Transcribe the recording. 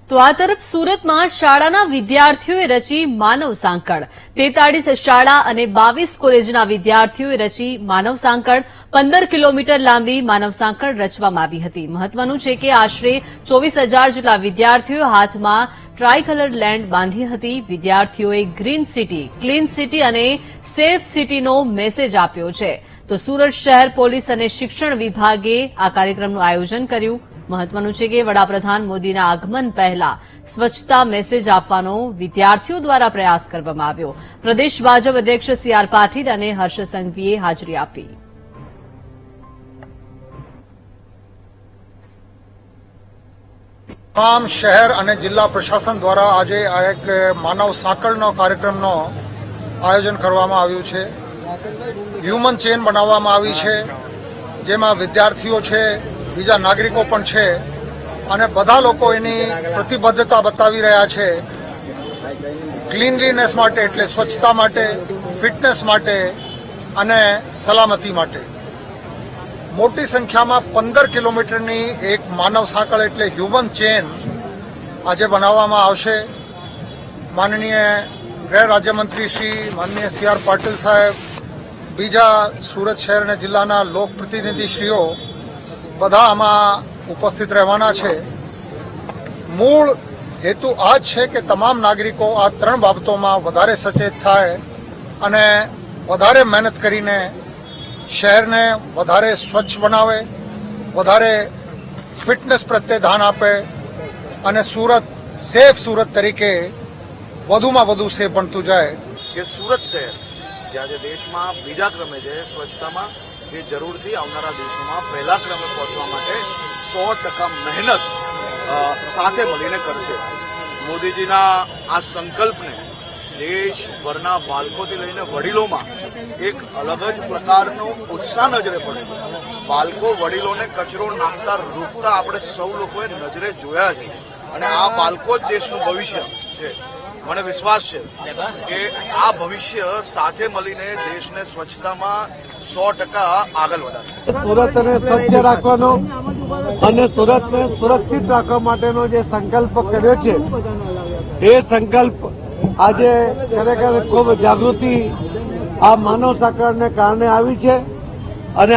તો આ તરફ સુરતમાં શાળાના વિદ્યાર્થીઓએ રચી માનવ સાંકળ 43 શાળા અને 22 કોલેજના વિદ્યાર્થીઓએ રચી માનવ સાંકળ 15 કિલોમીટર લાંબી માનવ સાંકળ રચવામાં આવી હતી। મહત્વનું છે કે આશરે 24,000 જેટલા વિદ્યાર્થીઓ હાથમાં ટ્રાયકલર લેન્ડ બાંધી હતી। વિદ્યાર્થીઓએ ગ્રીન સિટી, ક્લીન સિટી અને સેફ સિટીનો મેસેજ આપ્યો છે। તો સુરત શહેર પોલીસ અને શિક્ષણ વિભાગે આ કાર્યક્રમનું આયોજન કર્યું। મહત્વનું છે કે વડાપ્રધાન મોદીના આગમન પહેલા સ્વચ્છતા મેસેજ આપવાનો વિદ્યાર્થીઓ દ્વારા પ્રયાસ કરવામાં આવ્યો। પ્રદેશ ભાજપ અધ્યક્ષ સી.આર. પાટીલ અને હર્ષ સંઘવીએ હાજરી આપી। તમામ શહેર અને જિલ્લા પ્રશાસન દ્વારા આજે આ એક માનવ સાંકળનો કાર્યક્રમનો આયોજન કરવામાં આવ્યું છે। હ્યુમન ચેન બનાવવામાં આવી છે, જેમાં વિદ્યાર્થીઓ છે, બીજા નાગરિકો પણ છે અને બધા લોકો એની પ્રતિબદ્ધતા બતાવી રહ્યા છે ક્લીનલીનેસ માટે, એટલે સ્વચ્છતા માટે, ફિટનેસ માટે અને સલામતી માટે। મોટી સંખ્યામાં 15 કિલોમીટરની એક માનવ સાંકળ એટલે હ્યુમન ચેન આજે બનાવવામાં આવશે। માનનીય ગૃહ રાજ્યમંત્રી શ્રી માનનીય સી.આર. પાટીલ સાહેબ, બીજા સુરત શહેર અને જિલ્લાના લોકપ્રતિનિધિશ્રીઓ બધા આમાં ઉપસ્થિત રહેવાના છે। મૂળ હેતુ આ જ છે કે તમામ નાગરિકો આ 3 બાબતોમાં વધારે સચેત થાય અને વધારે મહેનત કરીને શહેરને વધારે સ્વચ્છ બનાવે, વધારે ફિટનેસ પ્રત્યે ધ્યાન આપે અને સુરત સેફ સુરત તરીકે વધુમાં વધુ સેફ બનતું જાય। કે સુરત શહેર જે આજે દેશમાં બીજા ક્રમે છે સ્વચ્છતામાં, એ જરૂરથી આવનારા દિવસોમાં પહેલા ક્રમે પહોંચવા માટે 100% મહેનત સાથે મળીને કરશે। મોદીજીના આ સંકલ્પને દેશભરના બાળકોથી લઈને વડીલોમાં એક અલગ જ પ્રકારનો ઉત્સાહ નજરે પડે। બાળકો વડીલોને કચરો નાખતા રોકતા આપણે સૌ લોકોએ નજરે જોયા છે અને આ બાળકો જ દેશનું ભવિષ્ય છે। મને વિશ્વાસ છે કે આ ભવિષ્ય સાથે મળીને દેશને સ્વચ્છતામાં 100% આગળ વધારશે। સુરતને સ્વચ્છ રાખવાનો અને સુરતને સુરક્ષિત રાખવા માટેનો જે સંકલ્પ કર્યો છે, એ સંકલ્પ આજે ખરેખર ખૂબ જાગૃતિ આ માનવ સાંકળને કારણે આવી છે અને